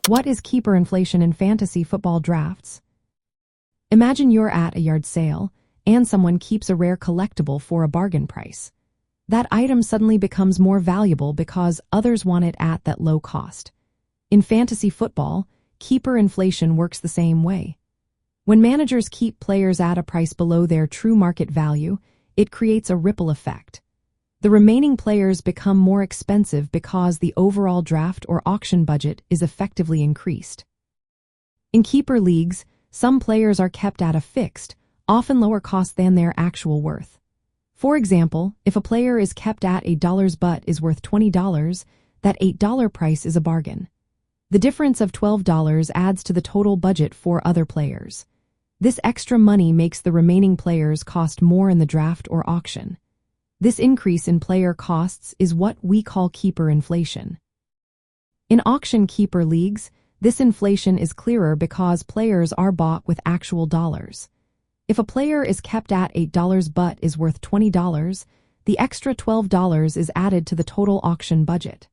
What is keeper inflation in fantasy football drafts? Imagine you're at a yard sale, and someone keeps a rare collectible for a bargain price. That item suddenly becomes more valuable because others want it at that low cost. In fantasy football, keeper inflation works the same way. When managers keep players at a price below their true market value, it creates a ripple effect. The remaining players become more expensive because the overall draft or auction budget is effectively increased. In keeper leagues, some players are kept at a fixed, often lower cost than their actual worth. For example, if a player is kept at $8 but is worth $20, that $8 price is a bargain. The difference of $12 adds to the total budget for other players. This extra money makes the remaining players cost more in the draft or auction. This increase in player costs is what we call keeper inflation. In auction keeper leagues, this inflation is clearer because players are bought with actual dollars. If a player is kept at $8 but is worth $20, the extra $12 is added to the total auction budget.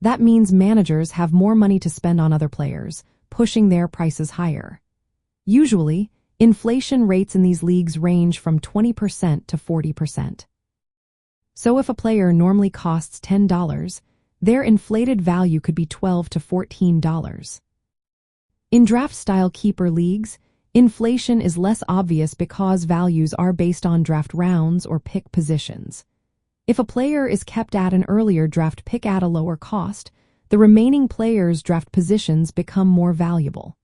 That means managers have more money to spend on other players, pushing their prices higher. Usually, inflation rates in these leagues range from 20% to 40%. So if a player normally costs $10, their inflated value could be $12 to $14. In draft-style keeper leagues, inflation is less obvious because values are based on draft rounds or pick positions. If a player is kept at an earlier draft pick at a lower cost, the remaining players' draft positions become more valuable.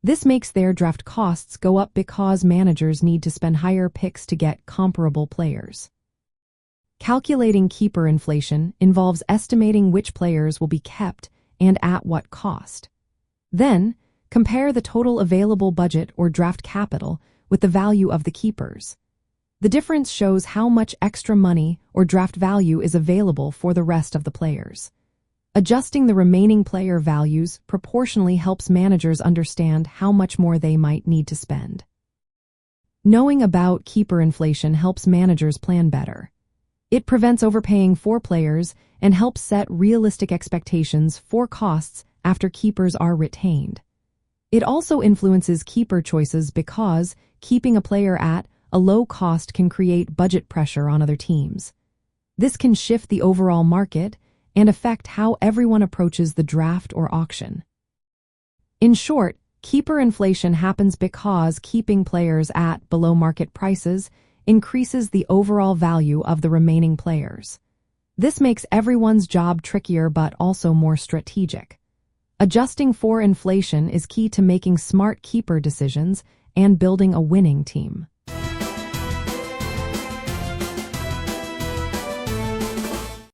This makes their draft costs go up because managers need to spend higher picks to get comparable players. Calculating keeper inflation involves estimating which players will be kept and at what cost. Then, compare the total available budget or draft capital with the value of the keepers. The difference shows how much extra money or draft value is available for the rest of the players. Adjusting the remaining player values proportionally helps managers understand how much more they might need to spend. Knowing about keeper inflation helps managers plan better. It prevents overpaying for players and helps set realistic expectations for costs after keepers are retained. It also influences keeper choices because keeping a player at a low cost can create budget pressure on other teams. This can shift the overall market and affect how everyone approaches the draft or auction. In short, keeper inflation happens because keeping players at below market prices increases the overall value of the remaining players. This makes everyone's job trickier but also more strategic. Adjusting for inflation is key to making smart keeper decisions and building a winning team.